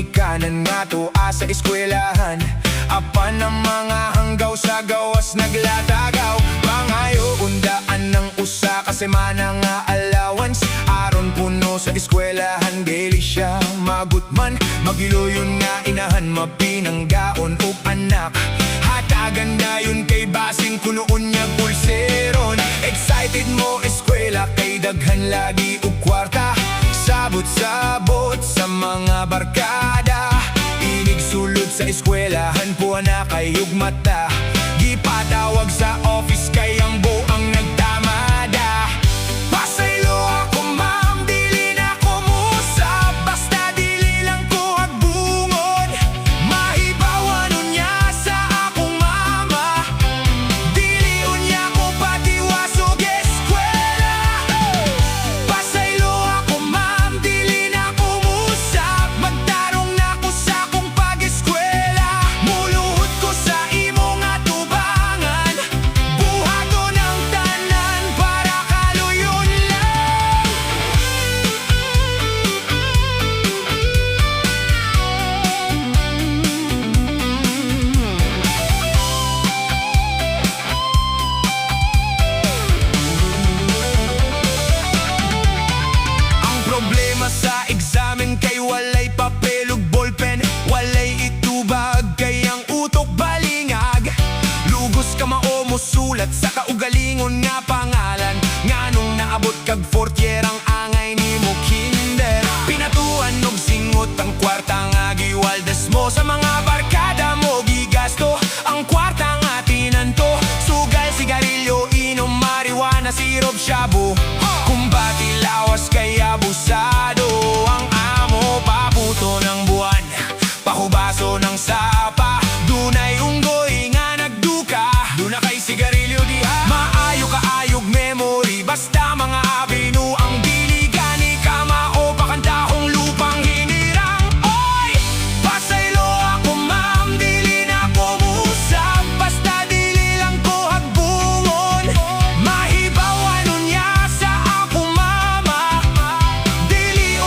ginikanan nga to sa eskwelahan. Apan ang mga hanggaw sa gawas naglatagaw. Pangayo undaan ng usa ka semana nga allowance. Aron puno sa eskwelahan daily siya magutman. Magiloyon nga inahan mapinanggaon ug anak. Hatagan dayon kay basing kunoon niya pulseron. Excited mo eskwela kay daghan lagi ug kwarta. Sabot-sabot sa mga barkada. Inig sulod sa eskwelahan po na kayog mata. Gipatawag sa office kay ang buang nagtamada. Pasaylo ako ma'am, dili na ko musab. Basta dili lang ko agbungon. Mahibawan unya sa akong mama. Dili unya ko patiwasog eskwela. Pasaylo ako ma'am, dili na ko musab. Magtarong na ko sa akong pag-eskwela. Muluhod ko sa imo nga tubangan. Buhato ng tanan para kaluyon lang. Ang problema sa examen kay walay papel ug ballpen. Walay itubag kay ang utok balingag. Lugos ka mao musulat sa kaugalingon nga pangalan. Nganong naabot kag fourth year ang angay nimo kinder. Pinatuan og singot ang kwarta nga giwaldas mo. Sa mga barkada mo gigasto ang kwarta nga tinanto. Sugal, sigarilyo, inom, marijuana, sirop, shabu. Kumbati lawas kay abusado. Ang amo paputo ng buwan, pahubaso ng sapa. Dunay unggoy nga nagduka. Duna kay sigarilyo diha. Maayo kaayog memory. Basta mga abinu ang dili gani kama o pakantahong lupang hinirang. Oy! Pasaylo ako ma'am, dili na ko musab. Basta dili lang ko hagbungon. Mahibawan unya sa akong mama. Dili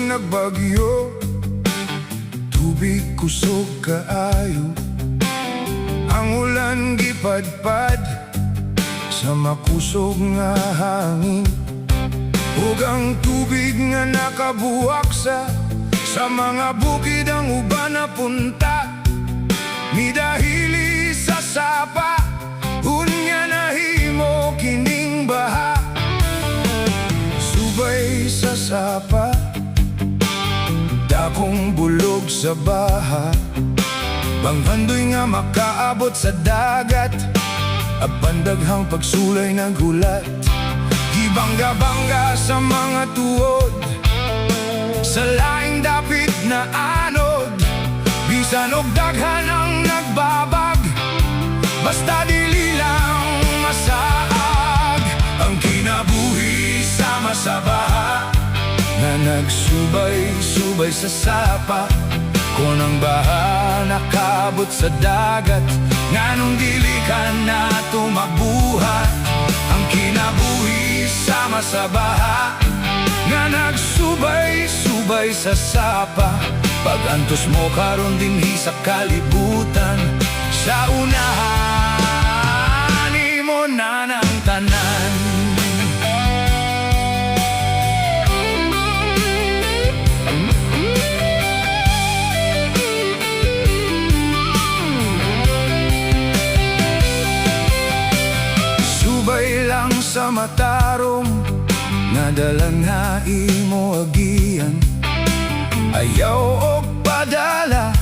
nagbagyo, tubig kusog kaayo. Ang ulan gipadpad sa makusog nga hangin, ug ang tubig nga nakabuwak sa mga bukid ang uban na punta. Midahili sa sapa, unya nahimo kining baha. Subay sa sapa, dakong bulog sa baha. Banghandoy nga makaabot sa dagat, apan daghang pagsulay naghulat. Gibangga-bangga sa mga tuod, sa laing dapit na anod. Bisan og daghan ang nagbabag, basta dili lang masaag. Ang kinabuhi sama sa baha, na nagsubay-subay sa sapa. Kung ang baha nakabot sa dagat, nganong dili ka na tumabuhat. Ang kinabuhi sama sa baha, nga nagsubay-subay sa sapa. Pag-antos mo karon dinhi sa kalibutan, sa unahan imo na ng tanan. Subay lang sa matarong, nadala na imo agian. Ayaw og padala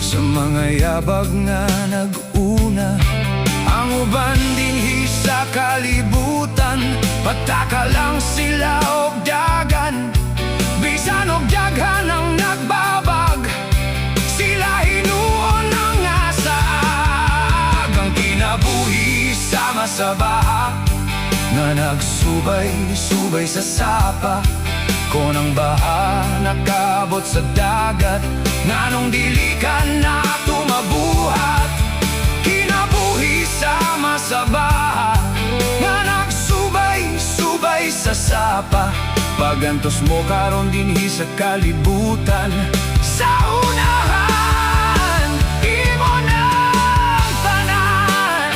sa mga yabag nga nag-una. Ang uban dinhi sa kalibutan, pataka lang sila og dagan. Bisan og daghan ang nagbabag, sila hinuon ang asaag. Ang kinabuhi sama sa baha, nga nagsubay-subay sa sapa. Kung ang baha nakabot sa dagat, nganong dili ka na tumabuhat. Kinabuhi sama sa baha, nga nagsubay-subay sa sapa. Pag-antos mo karon dinhi sa kalibutan, sa unahan imo ng tanan.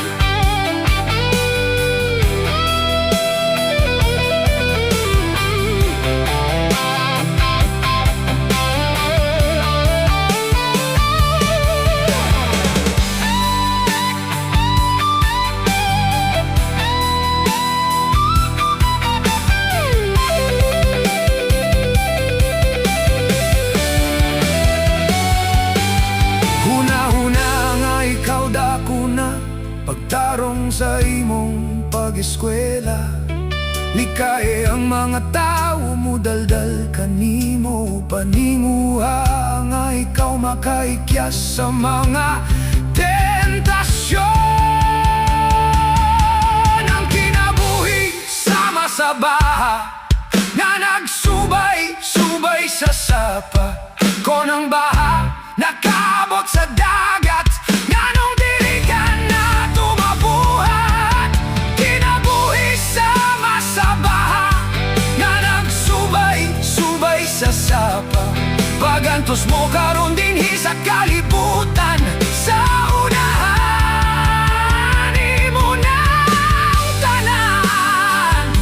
Pagtarong sa imong pag-eskwela, likae ang mga tao mo, daldal kanimo paninguha. Nga ikaw makaikyas sa mga tentasyon. Ang kinabuhi sama sa baha, na nagsubay-subay sa sapa. Kung ang baha nakabot sa dagat, nganong dili ka na tumabuhat. Kinabuhi sama sa baha, nga nagsubay-subay sa sapa. Pag-antos mo karon dinhi sa kalibutan, sa unahan imo na ang tanan.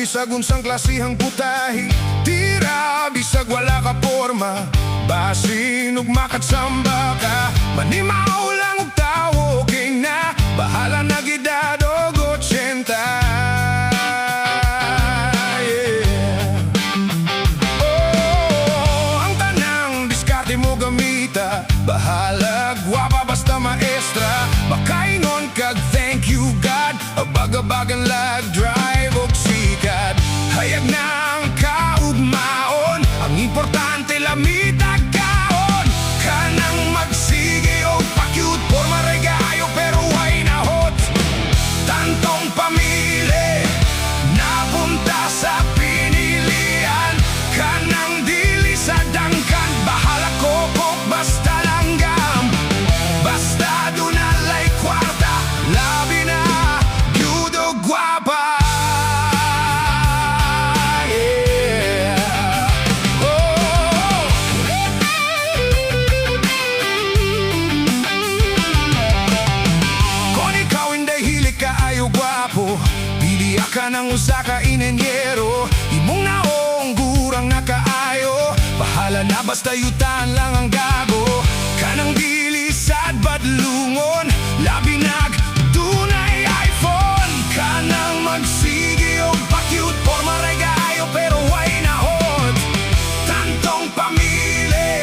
bisag unsang klasihang putahi. Tira, bisag wala ka porma, basin ug makatsamba ka. Manimaw lang og tawo, okay na, bahala na gidad og 80. Bahala, gwapa basta maestra. Makainon kag thank you God. Abag-abagan lag drive og sikat. Hayag na ang kaugmaon, ang importante lamita kaon. Kanang magsige o pakyut, porma ray kaayo pero way nahot. Tantong pamili, napunta sa pinilian. Kanang dili sa dangkan, bahala kokok basta langgam. Basta dunalay kwarta, labi na gyudo gwapa. Yeah. Oh. Kung ikaw hindi hilig ka ayo gwapo, pili ka ng usa ka inenyero. Imong naong gurang na kaayo, bahala na basta yutan lang ang gago. Kanang dili sad badlungon, labi nag dunay iPhone. Kanang magsige og pakyut, porma ray kaayo pero way nahot. Tantong pamili,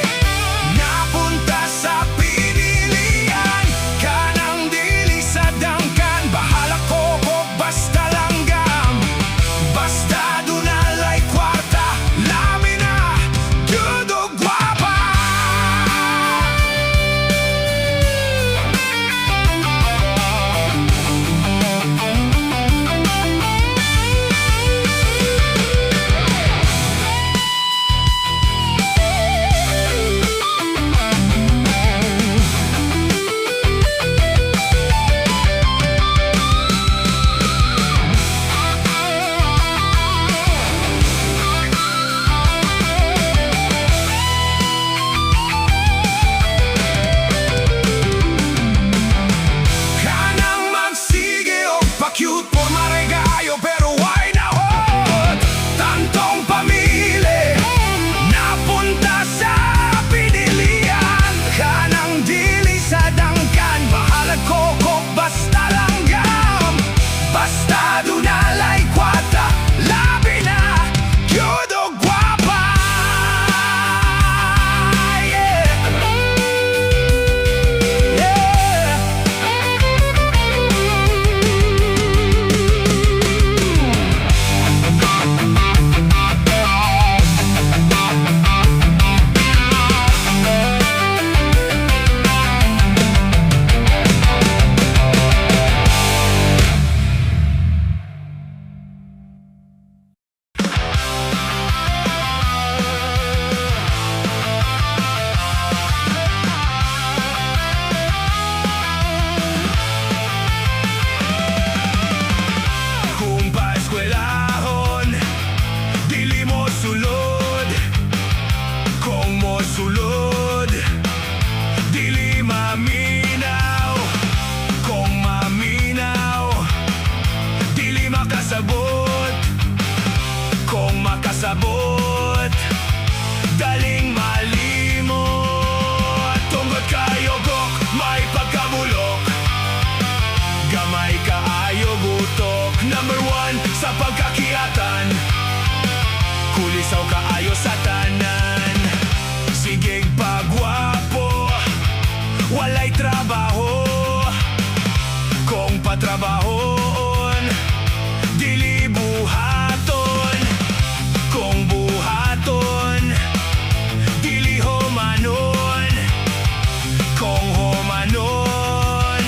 napunta sa pinilian. Kanang dili sa dangkan, bahala kokok basta langgam. Basta dunalay kwarta, labi na gyudo gwapa. Kanang magsige og pakyut, porma ray kaayo pero way nahot. Tantong pamili, napunta sa pinilian. Kanang dili sa dangkan, bahala kokok basta langgam. Basta dunalay kwarta, labi na gyudo gwapa. Yeah. Yeah. Kung paeskwelahon, dili mo sulod. Kung mo sulod, dili maminaw. Kung maminaw, dili makasabot. Kung makasabot, daling malimot. Tungod kayo gok, may pagkabulok. Gamay kaayo gutok. Number 1 sa pagkakiyatan, kulisaw kaayo sa tanan. Sigig pagwapo, walay trabaho. Kung patrabahon, dili buhaton. Kung buhaton, dili humanon. Kung humanon,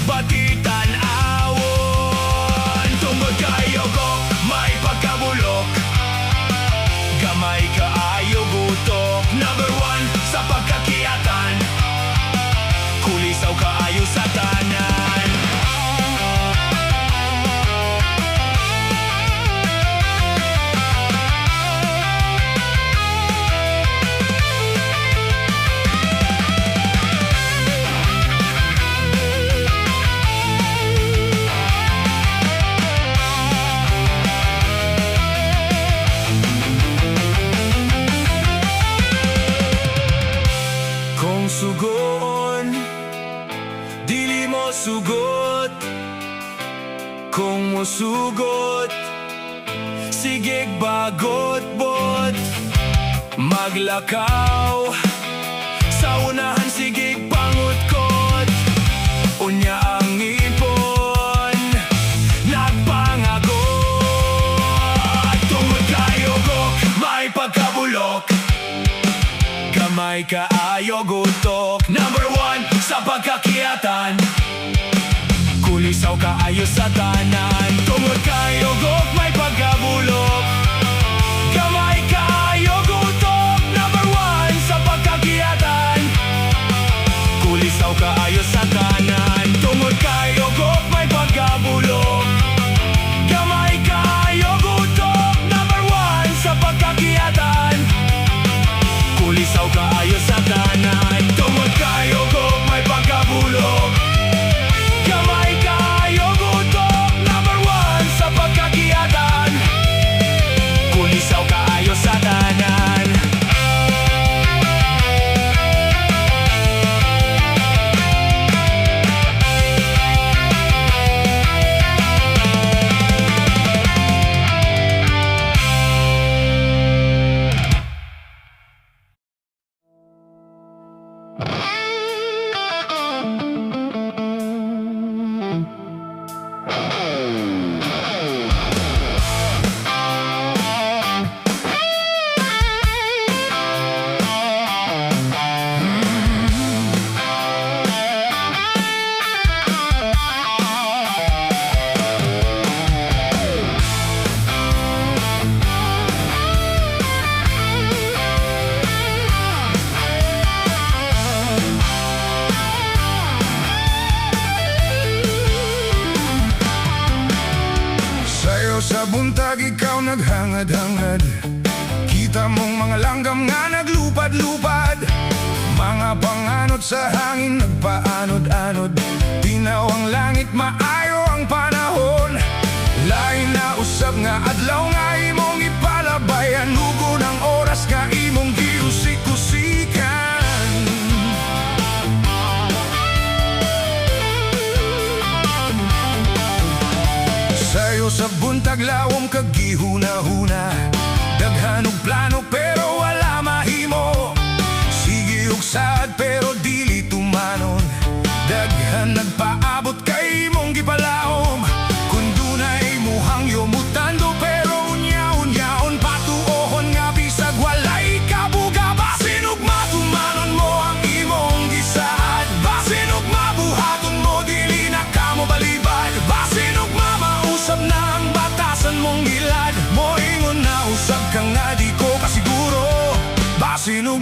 batitan awon. Tungod kayo ko, may pagkabulok. Gamay ka sinusugot. Sigig bagot-bot, maglakaw sa unahan, sigig pangutkot. Unya ang ipon, nagpangako. Tungod kayo gok, may pagkabulok. Gamay kaayo gutok. Number 1 sa pagkakiyatan, kulisaw kaayo sa tanan. Tungod kayo gok, may pagkabulok. Gamay kaayo gutok. Number 1 sa pagkakiyatan, kulisaw kaayo sa tanan. Tungod kayo gok, may pagkabulok. Gamay kaayo gutok. Number 1 sa pagkakiyatan, kulisaw kaayo sa tanan. Tungod kayo gok, may pagkabulok. Gamay kaayo gutok. Number 1 sa pagkakiyatan, kulisaw kaayo sa tanan. Sa buntag ikaw naghangad-hangad, kita mong mga langgam nga naglupad-lupad. Mga panganod sa hangin nagpaanod-anod, tinaw ang langit, maayo ang panahon. Lain na usab nga adlaw nga imong ipalabay, anugo ng oras nga imong giusik-usikan. Sayo sa buntag lawom kagihuna-huna, daghan og plano pero wala mahimo. Sige og saad pero dili tumanon, daghan nagpaabot kay imong gipalaom. Kun dunay muhangyo mutando pero unya-unyaon patuohon nga bisag walay kabuga. Basin ug matumanon mo ang imong gisaad, basin ug mabuhaton mo dili na kamo balibad. Basin ug usab na ang batasan mong gilad, moingon na usab ka nga di ko kasiguro. Basin ug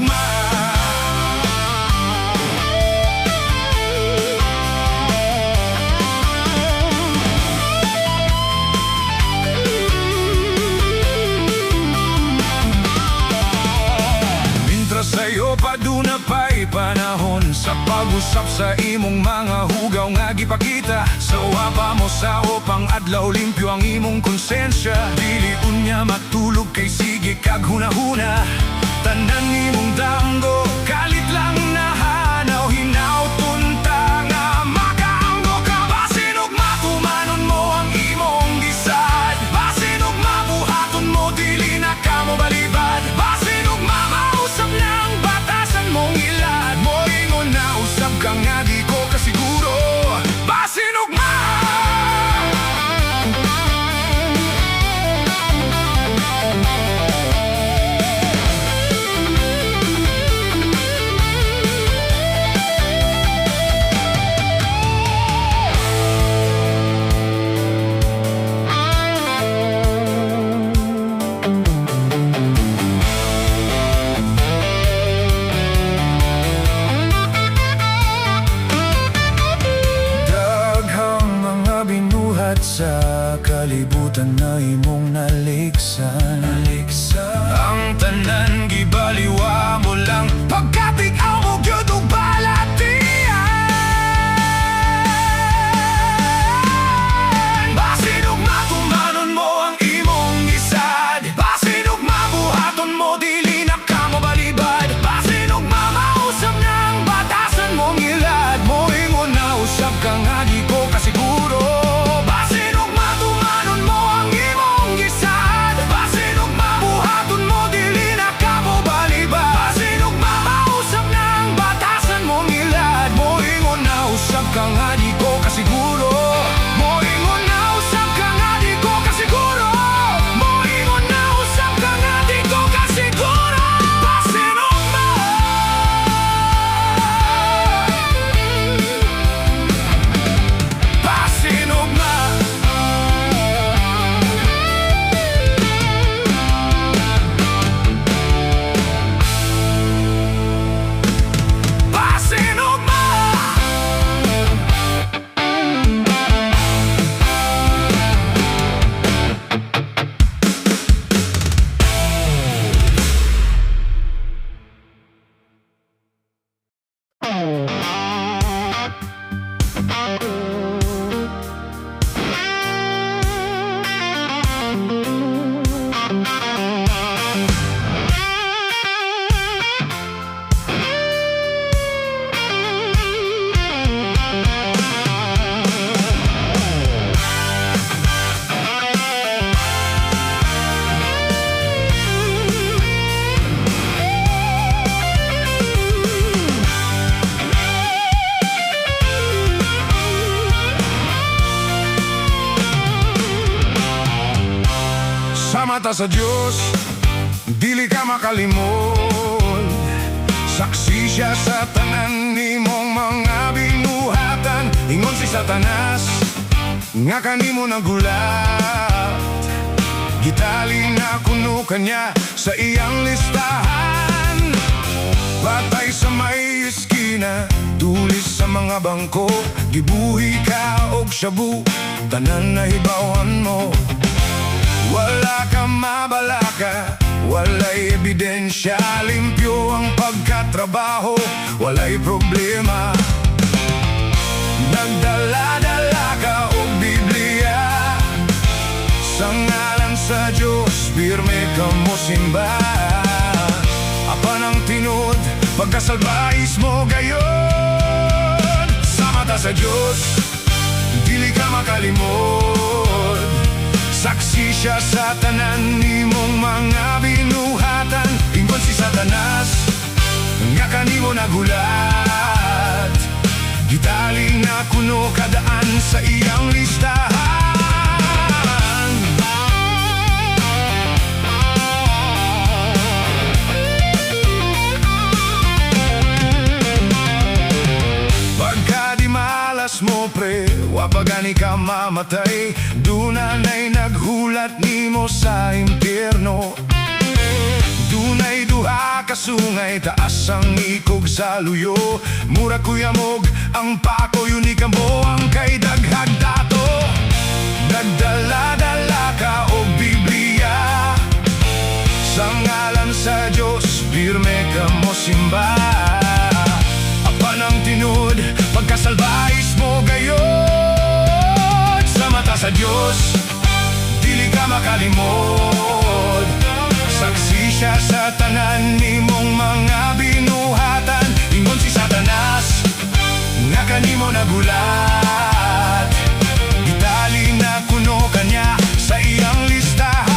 Mintras sa'yo paduna pa'y panahon sa pag-usap sa imong mga hugaw nga gipakita. Sa wapa mo sa opang adlaw limpyo ang imong konsensya, dili unya matulog kay sige kag hunahuna. Tanan imong damgo kalit lang nahanaw, hinaw tunta nga makaanggo ka. Basin ug matumanon mo ang imong gisad, basin ug mabuhaton mo dili na kamo balibad. Basin ug mamausap na ang batasan mong ilad, moingon na usab ka nga di ko kasiguro. Basin ug sa kalibutan na imong naliksan. Ang tanan gibaliwa mo lang, pagkatikaw mo gyud og balatian. Basin ug matumanon mo ang imong gisad, basin ug mabuhaton mo dili na kamo balibad. Basin ug mamausap na ang batasan mong ilad, moingon na usab ka nga di ko kasiguro. Basin ug matumanon mata sa Diyos, dili ka makalimot. Saksi siya sa tanan nimong mga binuhatan. Ingon si Satanas nga kanimo nagulat. Gitali na kuno kanya sa iyang listahan. Patay sa may iskina, tulis sa mga bangko. Gibuhi ka og shabu, tanan na hibawan mo. Wala ka mabalaka, walay ebidensya. Limpyo ang pagkatrabaho, walay problema. Nagdala-dala ka og Biblia. Sa ngalan sa Diyos, pirme ka mo simba. Apan ang tinod, pagkasalbais mo gayon. Sa mata sa Diyos, dili ka makalimot. Saksi siya sa tanan nimong mga binuhatan. Ingon si Satanas nga kanimo nagulat. Gitali na kuno kadaan sa iyang listahan. Pagka di malas mo pre, wapagani ka mamatay. Dunay naghulat nimo sa impyerno. Dunay duha ka sungay, taas ang ikog sa luyo. Mura kuyamog ang pako, unika mo ang kay daghag dato. Nagdala-dala ka og Biblia. Sa ngalan sa Diyos, pirme ka mo simba. Apan ang tinod, pagkasalbais mo gayon. Sa mata sa Diyos, dili ka makalimot. Saksi siya sa tanan nimong mga binuhatan. Ingon si Satanas nga kanimo nagulat. Gitali na kuno kanya sa iyang listahan.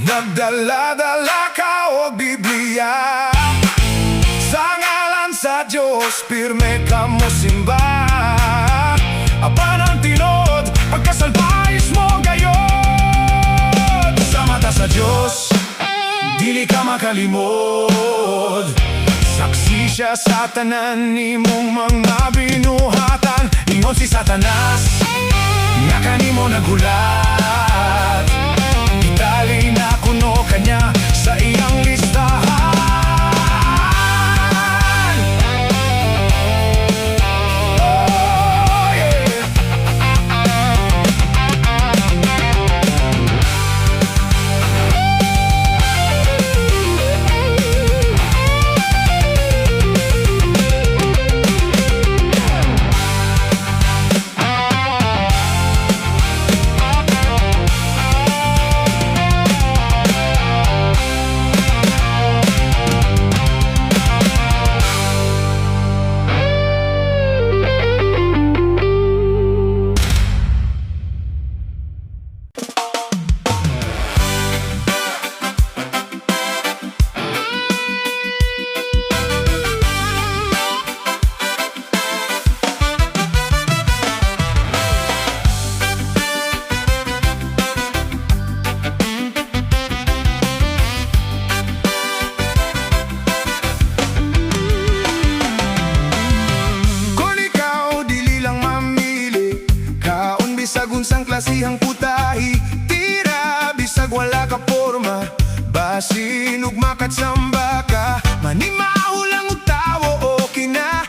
Nagdala-dala ka o Biblia. Sa ngalan sa Diyos, pirme ka mo simba. Apan ang tinod, pagkasalbais mo gayon. Sa mata sa Diyos, dili ka makalimot. Saksi siya sa tanan nimong mga binuhatan. Ingon si Satanas nga kanimo nagulat. Itali na kuno kanya sa iyang listahan. Oh, yeah. Unsang klasihang putahi, tira bisag wala ka porma. Basin ug makatsamba ka, manimahulang og tawo okay na.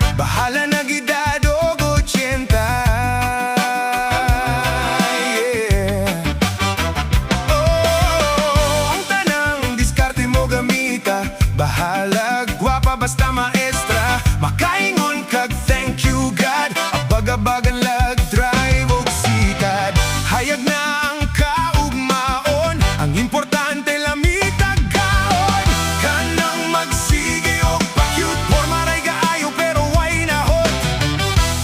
Makaingon kag thank you God. Abag-abagan lag drive og sikad. Hayag na ang kaugmaon, ang importante lamitag kaon. Kanang magsige og pa-cute, forma ray kaayo pero way nahot.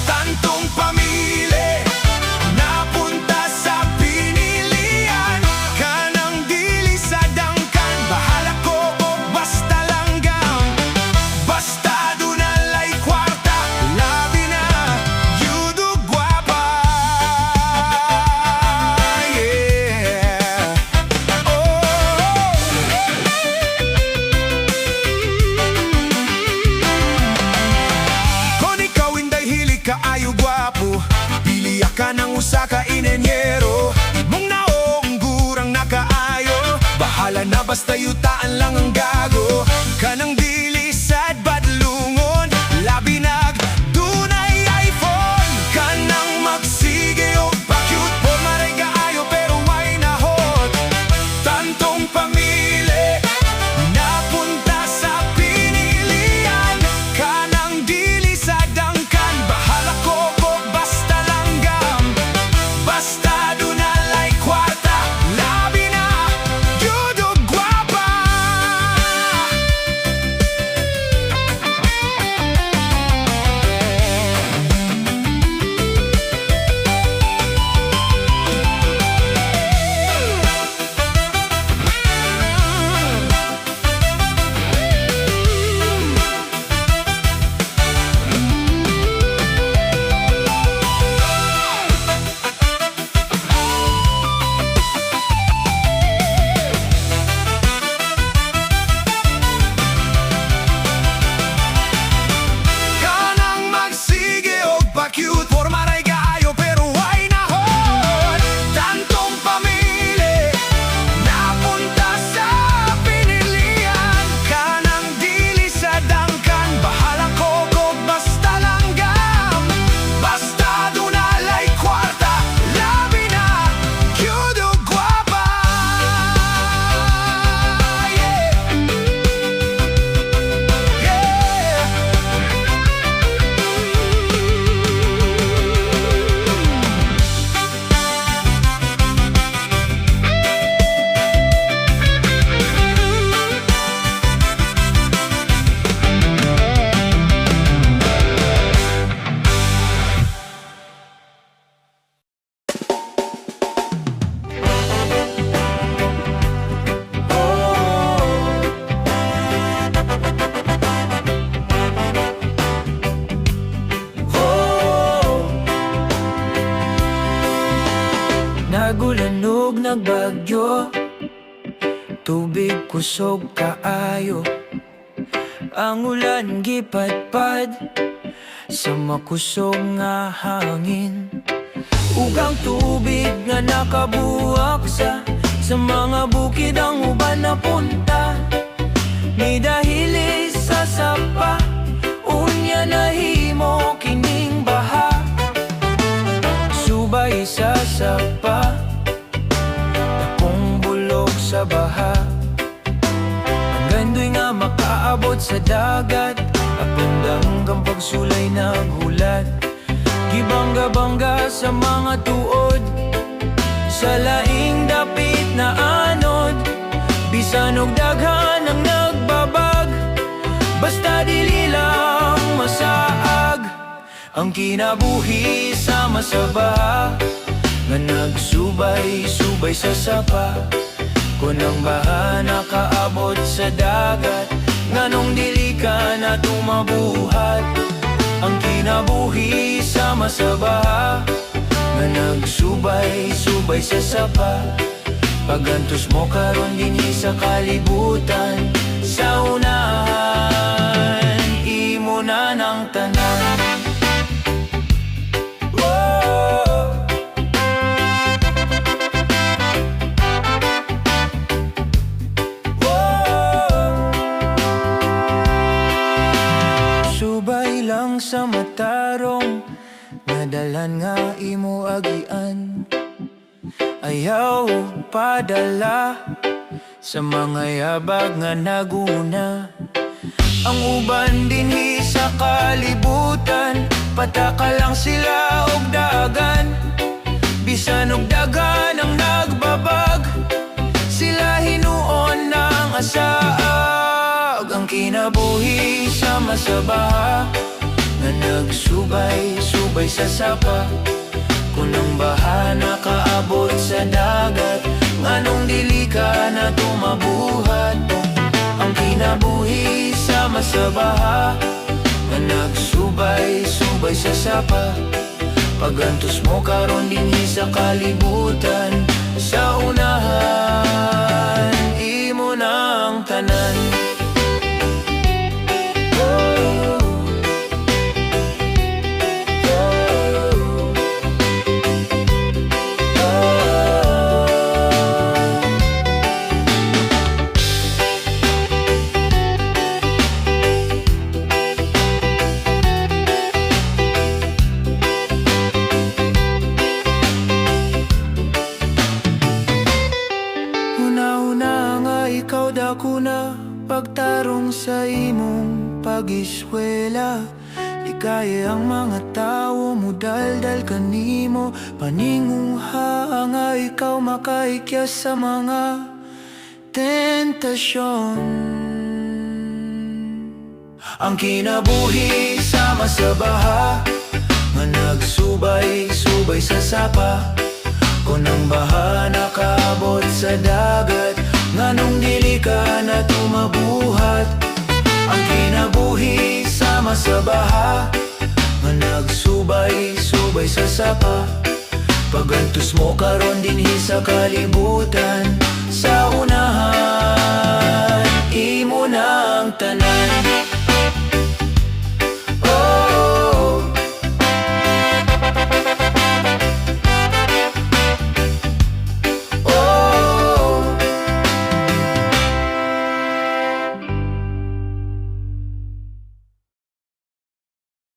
Tantong pamili, napunta sa pinilian. Kanang dili sa dangkan, bahala ko o basta langgam. Basta dunalay kwarta, labi na yudo guwapa. Yeah. Oh. Kung ikaw inday hili kaayo gwapo, pili ka ng usa ka inenyero. Mong naong nakaayo, bahala na basta yutaan lang ang gago. Kanang dili sad bad lungon, labi nag dunay iPhone. Kanang magsige o pa-cute, forma ray kaayo pero way nahot. Tantong pamili, napunta sa pinilian. Kanang dili sa dangkan, bahala ko o basta langgam. Basta dunalay kwarta, labi na yudo guwapa. Kanang magsige og pa-cute, forma ray kaayo pero way nahot. Tantong pamili, napunta sa pinilian. Kanang dili sa dangkan, bahala ko o basta langgam. Basta dunalay kwarta, labi na yudo guwapa. Yeah. Yeah. Nagulanog nagbagyo, tubig kusog kaayo. Ang ulan gipadpad sa makusog nga hangin. Ugang tubig nga nakabuak sa mga bukid ang uban napunta. May dahili sa sapa, unya nahimo kining baha. Subay sa sapa, dakong bulok sa baha. Ang gandoy nga makaabot sa dagat, apandang kang pagsulay naghulat. Gibangga-bangga sa mga tuod, sa laing dapit na anod. Bisan og daghan ang nagbabag, basta dili lang masaag. Ang kinabuhi sama sa baha, nga nagsubay-subay sa sapa. Kung ang baha nakaabot sa dagat, nganong dili ka na tumabuhat. Ang kinabuhi sama sa baha, nga nagsubay-subay sa sapa. Pagantos mo karon dinhi sa kalibutan, sa unahan imo na ng tanan. Subay lang sa matarong, nadalan nga imo agian. Ayaw padala sa mga yabag nga naguna. Ang uban dinhi sa Pataka lang sila og dagan, bisan og dagan ang nagbabag. Sila hinuon ng asaag, ang kinabuhi sama sa baha, nga nagsubay-subay sa sapa. Kung ang baha nakaabot sa dagat, nganong dili ka na tumabuhat. Ang kinabuhi sama sa baha, nga nagsubay-subay sa sapa. Pagantos mo karon dinhi sa kalibutan, sa unahan imo ng tanan. Una-una nga ikaw dako na pagtarong sa imong pag-iskwela. Likaya ang mga tao mo daldal kanimo, paninguha nga ikaw makaikyas sa mga tentasyon. Ang kinabuhi sama sa baha, nga nagsubay-subay sa sapa. Kung ang baha nakaabot sa dagat, nganong dili ka na tumabuhat. Ang kinabuhi sama sa baha, nga nagsubay-subay sa sapa. Pagantos mo karon dinhi sa kalibutan, sa unahan imo ng tanan.